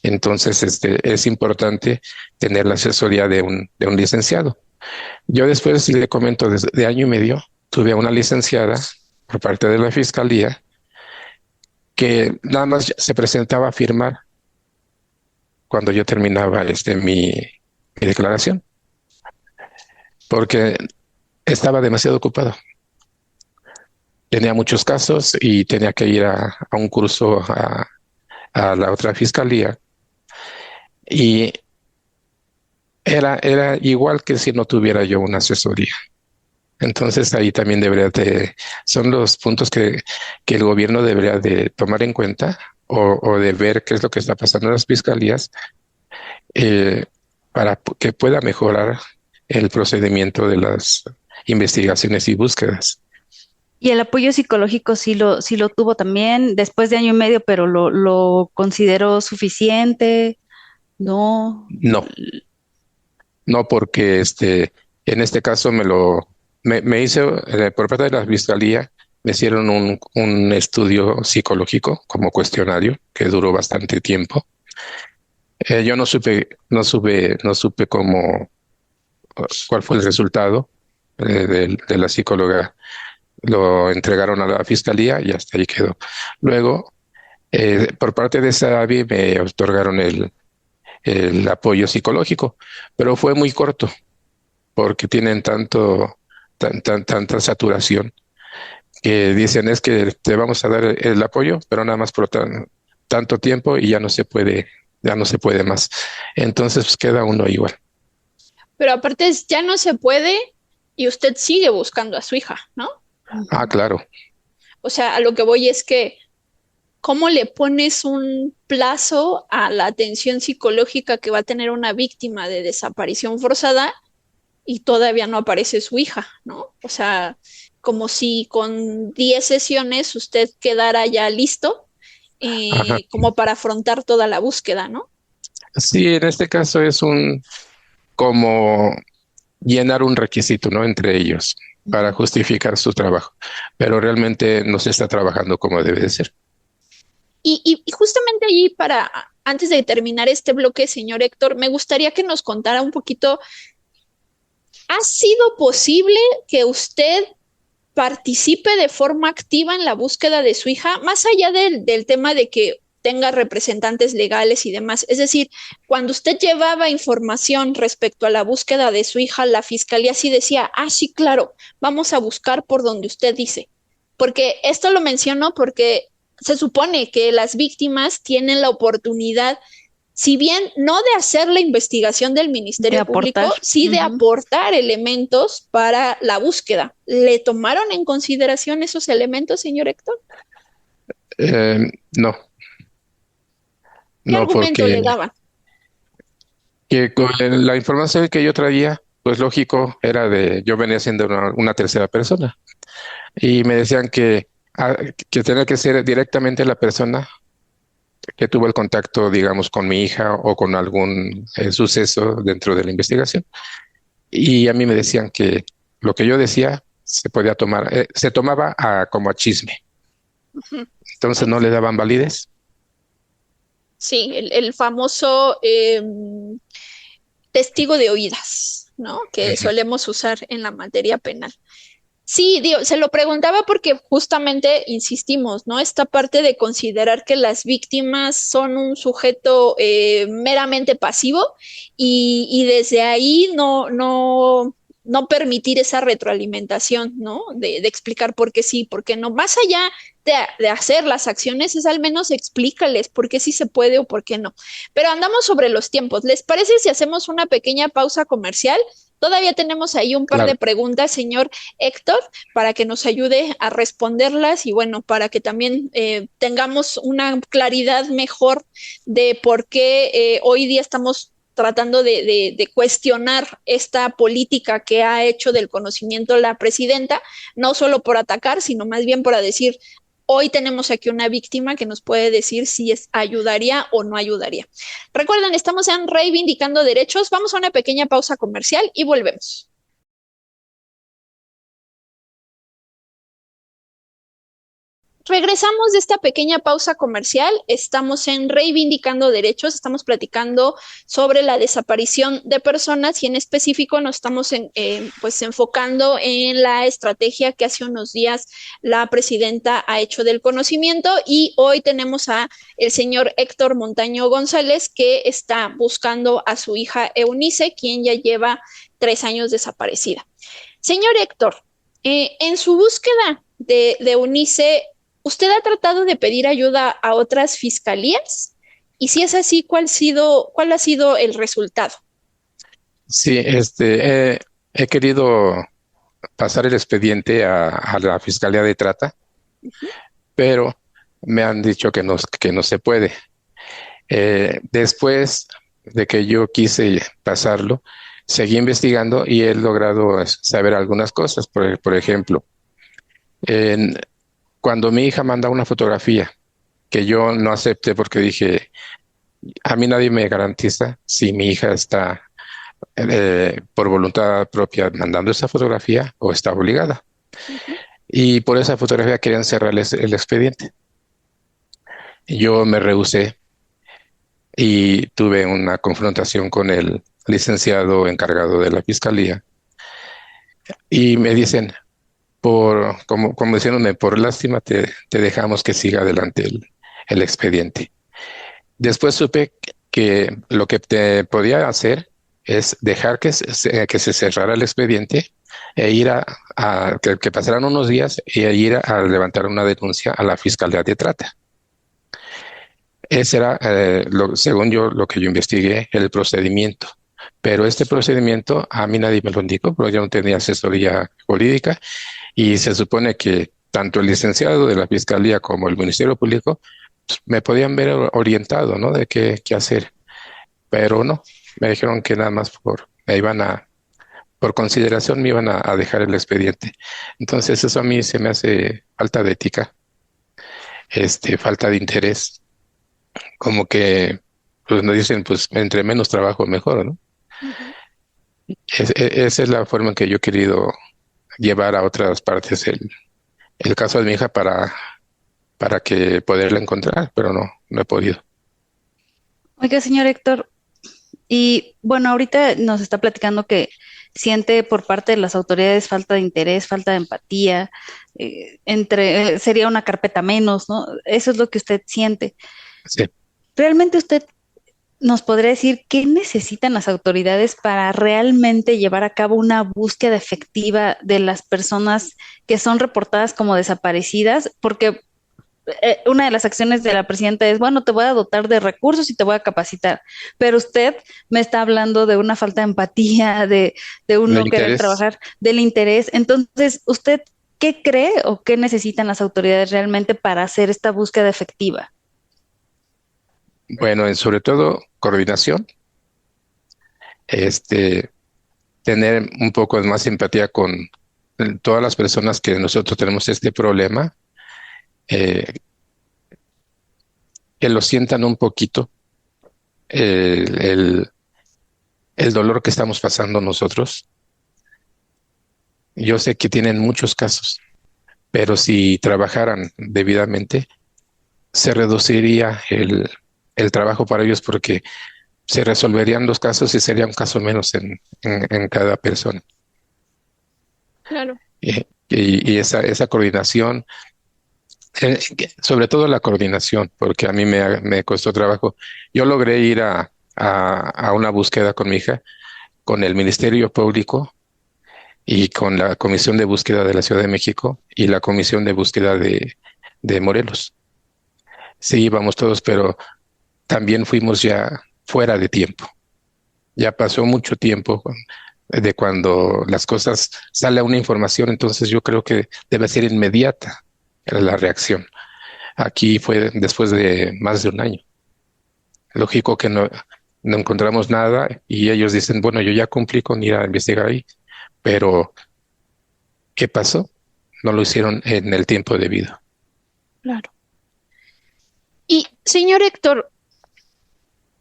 Entonces, es importante tener la asesoría de un licenciado. Yo después, si le comento, de año y medio, tuve a una licenciada por parte de la Fiscalía que nada más se presentaba a firmar cuando yo terminaba mi declaración, porque estaba demasiado ocupado. Tenía muchos casos y tenía que ir a un curso a la otra fiscalía. Y era igual que si no tuviera yo una asesoría. Entonces ahí también son los puntos que el gobierno debería de tomar en cuenta o de ver qué es lo que está pasando en las fiscalías para que pueda mejorar el procedimiento de las investigaciones y búsquedas. Y el apoyo psicológico sí lo tuvo también después de año y medio, pero lo consideró suficiente. No. No, porque en este caso me hizo, por parte de la fiscalía, me hicieron un estudio psicológico como cuestionario que duró bastante tiempo. Yo no supe cuál fue el resultado de la psicóloga. Lo entregaron a la fiscalía y hasta ahí quedó. Luego, por parte de SABI me otorgaron el apoyo psicológico, pero fue muy corto porque tienen tanta saturación que dicen es que te vamos a dar el apoyo, pero nada más por tanto tiempo y ya no se puede más. Entonces pues, queda uno igual. Pero aparte ya no se puede y usted sigue buscando a su hija, ¿no? Ah, claro. O sea, a lo que voy es que ¿cómo le pones un plazo a la atención psicológica que va a tener una víctima de desaparición forzada y todavía no aparece su hija, ¿no? O sea, como si con 10 sesiones usted quedara ya listo como para afrontar toda la búsqueda, ¿no? Sí, en este caso es como llenar un requisito, ¿no? Entre ellos para justificar su trabajo, pero realmente no se está trabajando como debe de ser. Y justamente allí antes de terminar este bloque, señor Héctor, me gustaría que nos contara un poquito, ¿ha sido posible que usted participe de forma activa en la búsqueda de su hija, más allá del tema de que tenga representantes legales y demás? Es decir, cuando usted llevaba información respecto a la búsqueda de su hija, la fiscalía sí decía, sí, claro, vamos a buscar por donde usted dice. Porque esto lo menciono porque se supone que las víctimas tienen la oportunidad, si bien no de hacer la investigación del Ministerio Público, sí de aportar elementos para la búsqueda. ¿Le tomaron en consideración esos elementos, señor Héctor? No. ¿Qué argumento le daban? Que con la información que yo traía, pues lógico, yo venía siendo una tercera persona. Y me decían que tenía que ser directamente la persona que tuvo el contacto, digamos, con mi hija o con algún suceso dentro de la investigación. Y a mí me decían que lo que yo decía se tomaba como a chisme. Entonces no le daban validez. Sí, el famoso testigo de oídas, ¿no? Que solemos usar en la materia penal. Sí, se lo preguntaba porque justamente insistimos, ¿no? Esta parte de considerar que las víctimas son un sujeto meramente pasivo y desde ahí no no permitir esa retroalimentación, ¿no? De explicar por qué sí, por qué no. Más allá de hacer las acciones, es al menos explícales por qué sí se puede o por qué no. Pero andamos sobre los tiempos. ¿Les parece si hacemos una pequeña pausa comercial? Todavía tenemos ahí un par de Claro. preguntas, señor Héctor, para que nos ayude a responderlas y bueno, para que también tengamos una claridad mejor de por qué hoy día estamos tratando de cuestionar esta política que ha hecho del conocimiento la presidenta, no solo por atacar, sino más bien para decir, hoy tenemos aquí una víctima que nos puede decir si ayudaría o no ayudaría. Recuerden, estamos en Reivindicando Derechos. Vamos a una pequeña pausa comercial y volvemos. Regresamos de esta pequeña pausa comercial. Estamos en Reivindicando Derechos. Estamos platicando sobre la desaparición de personas y en específico nos estamos pues enfocando en la estrategia que hace unos días la presidenta ha hecho del conocimiento y hoy tenemos a el señor Héctor Montaño González que está buscando a su hija Eunice, quien ya lleva 3 años desaparecida. Señor Héctor, en su búsqueda de Eunice, ¿usted ha tratado de pedir ayuda a otras fiscalías? Y si es así, ¿cuál ha sido el resultado? Sí, he querido pasar el expediente a la Fiscalía de Trata, pero me han dicho que no se puede. Después de que yo quise pasarlo, seguí investigando y he logrado saber algunas cosas. Por ejemplo, cuando mi hija manda una fotografía que yo no acepté porque dije, a mí nadie me garantiza si mi hija está por voluntad propia mandando esa fotografía o está obligada. Y por esa fotografía querían cerrar el expediente. Yo me rehusé y tuve una confrontación con el licenciado encargado de la fiscalía y me dicen, como diciéndome, por lástima te dejamos que siga adelante el expediente. Después supe que lo que te podía hacer es dejar que se cerrara el expediente e ir que pasaran unos días e ir a levantar una denuncia a la Fiscalía de Trata. Ese era, según yo, lo que yo investigué, el procedimiento. Pero este procedimiento a mí nadie me lo indicó, porque yo no tenía asesoría jurídica y se supone que tanto el licenciado de la Fiscalía como el Ministerio Público pues, me podían ver orientado, ¿no? De qué hacer. Pero no, me dijeron que nada más por consideración me iban a dejar el expediente. Entonces eso a mí se me hace falta de ética, falta de interés. Como que pues nos dicen, pues entre menos trabajo mejor, ¿no? Esa es la forma en que yo he querido llevar a otras partes el caso de mi hija para que poderla encontrar, pero no he podido. Oiga, señor Héctor, y bueno, ahorita nos está platicando que siente por parte de las autoridades falta de interés, falta de empatía, sería una carpeta menos, ¿no? Eso es lo que usted siente. Sí. ¿Realmente usted nos podría decir qué necesitan las autoridades para realmente llevar a cabo una búsqueda efectiva de las personas que son reportadas como desaparecidas? Porque una de las acciones de la presidenta es, bueno, te voy a dotar de recursos y te voy a capacitar, pero usted me está hablando de una falta de empatía, de un no querer trabajar, del interés. Entonces, ¿usted qué cree o qué necesitan las autoridades realmente para hacer esta búsqueda efectiva? Bueno, sobre todo coordinación, tener un poco más empatía con todas las personas que nosotros tenemos este problema, que lo sientan un poquito, el dolor que estamos pasando nosotros. Yo sé que tienen muchos casos, pero si trabajaran debidamente, se reduciría el trabajo para ellos porque se resolverían los casos y sería un caso menos en cada persona. Claro. Y esa coordinación, sobre todo la coordinación, porque a mí me costó trabajo. Yo logré ir a una búsqueda con mi hija, con el Ministerio Público, y con la Comisión de Búsqueda de la Ciudad de México y la Comisión de Búsqueda de Morelos. Sí, íbamos todos, pero también fuimos ya fuera de tiempo. Ya pasó mucho tiempo de cuando las cosas, sale una información, entonces yo creo que debe ser inmediata la reacción. Aquí fue después de más de un año. Lógico que no encontramos nada y ellos dicen, bueno, yo ya cumplí con ir a investigar ahí, pero ¿qué pasó? No lo hicieron en el tiempo debido. Claro. Y señor Héctor,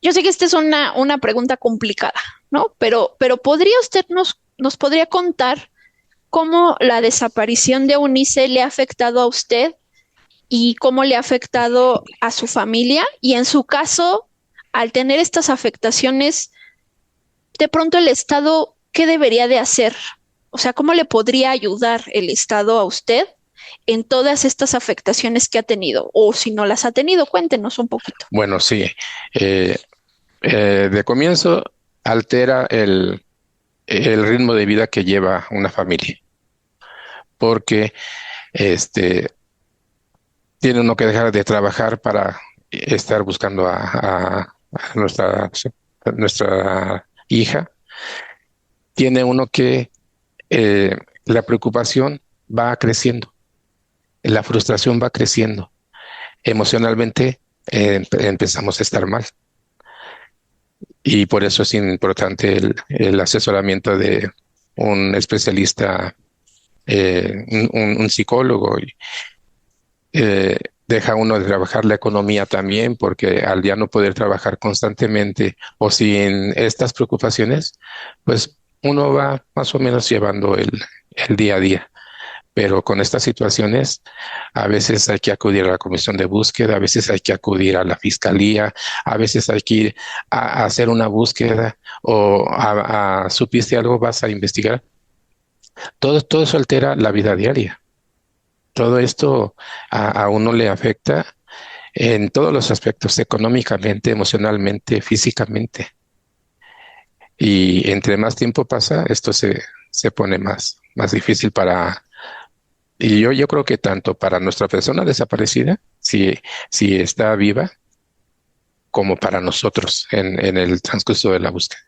yo sé que esta es una pregunta complicada, ¿no? Pero ¿podría usted nos podría contar cómo la desaparición de Eunice le ha afectado a usted y cómo le ha afectado a su familia? Y en su caso, al tener estas afectaciones, de pronto el Estado, ¿qué debería de hacer? O sea, ¿cómo le podría ayudar el Estado a usted en todas estas afectaciones que ha tenido? O si no las ha tenido, cuéntenos un poquito. Bueno, sí. De comienzo altera el ritmo de vida que lleva una familia, porque tiene uno que dejar de trabajar para estar buscando a nuestra hija. Tiene uno que la preocupación va creciendo, la frustración va creciendo. Emocionalmente empezamos a estar mal. Y por eso es importante el asesoramiento de un especialista, un psicólogo. Eh, Deja uno de trabajar la economía también, porque al ya no poder trabajar constantemente o sin estas preocupaciones, pues uno va más o menos llevando el día a día. Pero con estas situaciones, a veces hay que acudir a la comisión de búsqueda, a veces hay que acudir a la fiscalía, a veces hay que ir a hacer una búsqueda o ¿supiste algo? Vas a investigar. Todo eso altera la vida diaria. Todo esto a uno le afecta en todos los aspectos, económicamente, emocionalmente, físicamente. Y entre más tiempo pasa, esto se pone más difícil y yo creo que tanto para nuestra persona desaparecida, si está viva, como para nosotros en el transcurso de la búsqueda.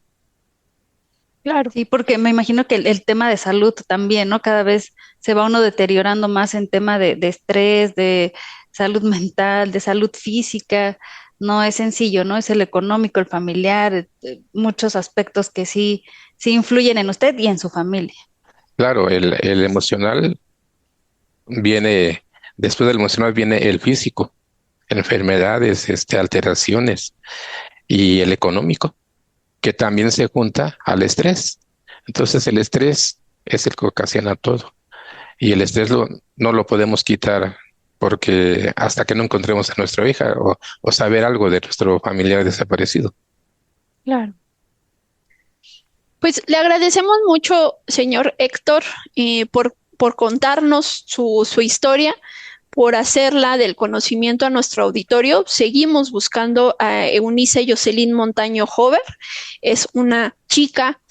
Claro. Sí, porque me imagino que el tema de salud también, ¿no? Cada vez se va uno deteriorando más en tema de estrés, de salud mental, de salud física. No es sencillo, ¿no? Es el económico, el familiar, muchos aspectos que sí influyen en usted y en su familia. Claro, el emocional viene, después del emocional viene el físico, enfermedades, alteraciones, y el económico, que también se junta al estrés. Entonces el estrés es el que ocasiona todo. Y el estrés no lo podemos quitar porque hasta que no encontremos a nuestra hija o saber algo de nuestro familiar desaparecido. Claro. Pues le agradecemos mucho, señor Héctor, por contarnos su historia, por hacerla del conocimiento a nuestro auditorio. Seguimos buscando a Eunice Jocelyn Montaño Hover. Es una chica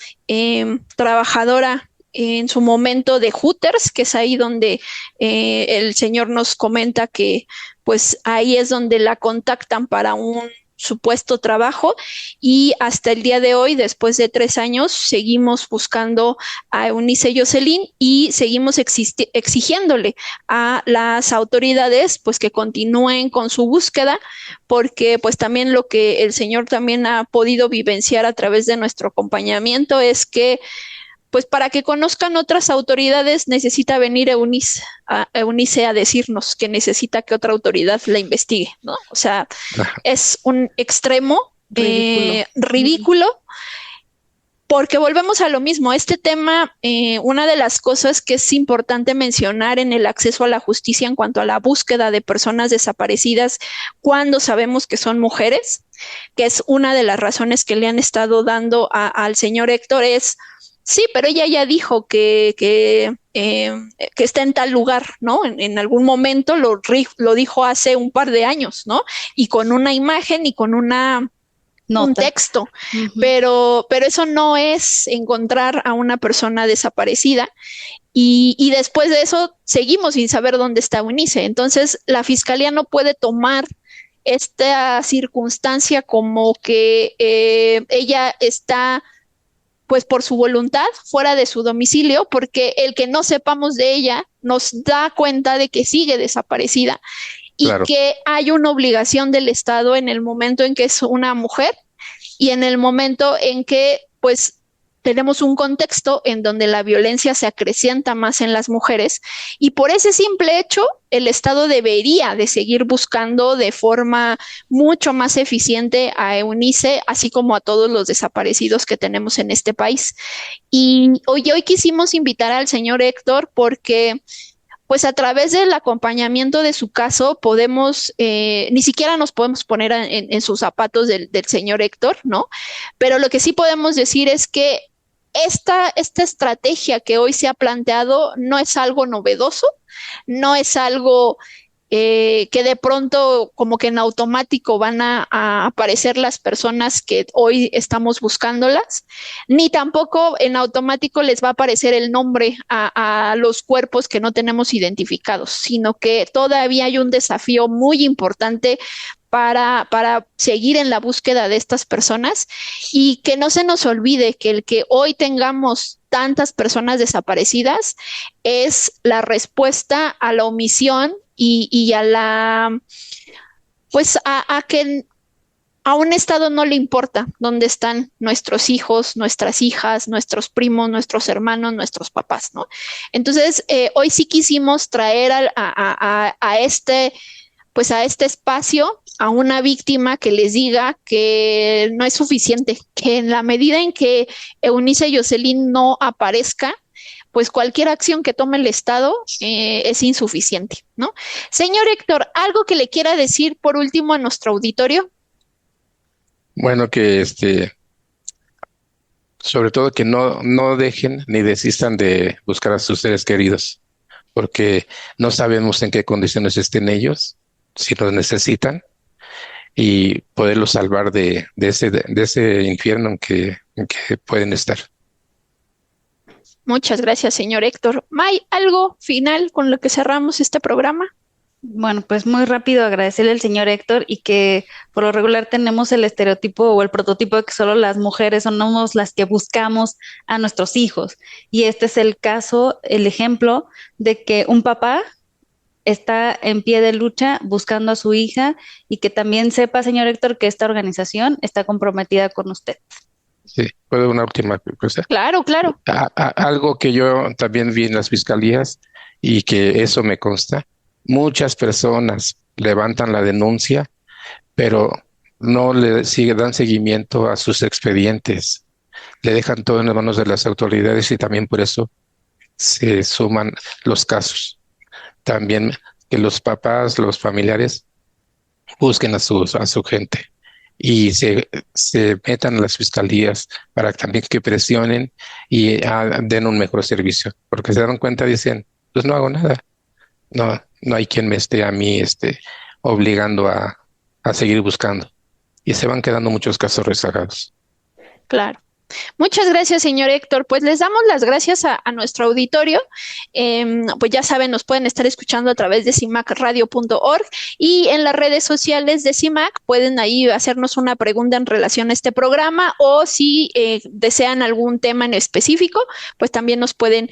trabajadora en su momento de Hooters, que es ahí donde el señor nos comenta que pues ahí es donde la contactan para un supuesto trabajo, y hasta el día de hoy, después de 3 años, seguimos buscando a Eunice Jocelyn y seguimos exigiéndole a las autoridades pues que continúen con su búsqueda, porque pues también lo que el señor también ha podido vivenciar a través de nuestro acompañamiento es que pues para que conozcan otras autoridades necesita venir Eunice a decirnos que necesita que otra autoridad la investigue, ¿no? O sea, es un extremo ridículo, porque volvemos a lo mismo. Este tema, una de las cosas que es importante mencionar en el acceso a la justicia en cuanto a la búsqueda de personas desaparecidas cuando sabemos que son mujeres, que es una de las razones que le han estado dando al señor Héctor, es sí, pero ella ya dijo que está en tal lugar, ¿no? En algún momento lo dijo hace un par de años, ¿no? Y con una imagen y con una un texto, pero eso no es encontrar a una persona desaparecida. Y después de eso seguimos sin saber dónde está Eunice. Entonces la fiscalía no puede tomar esta circunstancia como que ella está, pues por su voluntad, fuera de su domicilio, porque el que no sepamos de ella nos da cuenta de que sigue desaparecida y que hay una obligación del Estado en el momento en que es una mujer y en el momento en que, pues, tenemos un contexto en donde la violencia se acrecienta más en las mujeres y por ese simple hecho el Estado debería de seguir buscando de forma mucho más eficiente a Eunice, así como a todos los desaparecidos que tenemos en este país. Y hoy quisimos invitar al señor Héctor porque pues a través del acompañamiento de su caso podemos, ni siquiera nos podemos poner en sus zapatos del señor Héctor, ¿no? Pero lo que sí podemos decir es que esta estrategia que hoy se ha planteado no es algo novedoso, no es algo que de pronto como que en automático van a aparecer las personas que hoy estamos buscándolas, ni tampoco en automático les va a aparecer el nombre a los cuerpos que no tenemos identificados, sino que todavía hay un desafío muy importante para seguir en la búsqueda de estas personas y que no se nos olvide que el que hoy tengamos tantas personas desaparecidas es la respuesta a la omisión y a la, pues a que a un Estado no le importa dónde están nuestros hijos, nuestras hijas, nuestros primos, nuestros hermanos, nuestros papás, ¿no? Entonces, hoy sí quisimos traer a este espacio a una víctima que les diga que no es suficiente, que en la medida en que Eunice Jocelyn no aparezca, pues cualquier acción que tome el Estado es insuficiente, ¿no? Señor Héctor, ¿algo que le quiera decir por último a nuestro auditorio? Bueno, que sobre todo que no dejen ni desistan de buscar a sus seres queridos, porque no sabemos en qué condiciones estén ellos, si los necesitan, y poderlos salvar de ese infierno en que pueden estar. Muchas gracias, señor Héctor. May, ¿algo final con lo que cerramos este programa? Bueno, pues muy rápido agradecerle al señor Héctor y que por lo regular tenemos el estereotipo o el prototipo de que solo las mujeres somos las que buscamos a nuestros hijos. Y este es el caso, el ejemplo de que un papá está en pie de lucha buscando a su hija y que también sepa, señor Héctor, que esta organización está comprometida con usted. Sí, ¿puedo una última cosa? Claro, claro. Algo que yo también vi en las fiscalías y que eso me consta, muchas personas levantan la denuncia, pero no le dan seguimiento a sus expedientes, le dejan todo en las manos de las autoridades y también por eso se suman los casos. También que los papás, los familiares busquen a su gente y se metan a las fiscalías para también que presionen y den un mejor servicio, porque se dan cuenta, dicen, pues no hago nada, no hay quien me esté a mí obligando a seguir buscando, y se van quedando muchos casos rezagados. Claro. Muchas gracias, señor Héctor. Pues les damos las gracias a nuestro auditorio. Pues ya saben, nos pueden estar escuchando a través de cimacradio.org y en las redes sociales de CIMAC pueden ahí hacernos una pregunta en relación a este programa o si desean algún tema en específico, pues también nos pueden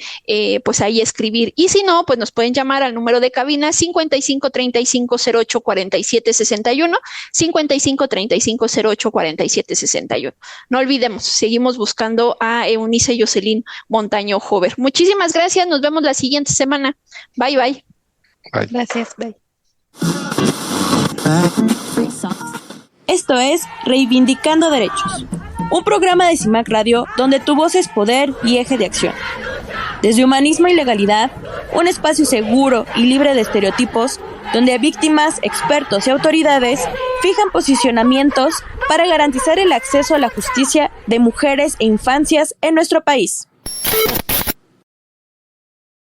pues ahí escribir. Y si no, pues nos pueden llamar al número de cabina 55 35 08 47 61, 55 35 08 47 61. No olvidemos, seguimos buscando a Eunice Jocelyn Montaño Hover. Muchísimas gracias, nos vemos la siguiente semana. Bye, bye. Bye. Gracias, bye. Esto es Reivindicando Derechos, un programa de CIMAC Radio donde tu voz es poder y eje de acción. Desde Humanismo y Legalidad, un espacio seguro y libre de estereotipos, donde víctimas, expertos y autoridades fijan posicionamientos para garantizar el acceso a la justicia de mujeres e infancias en nuestro país.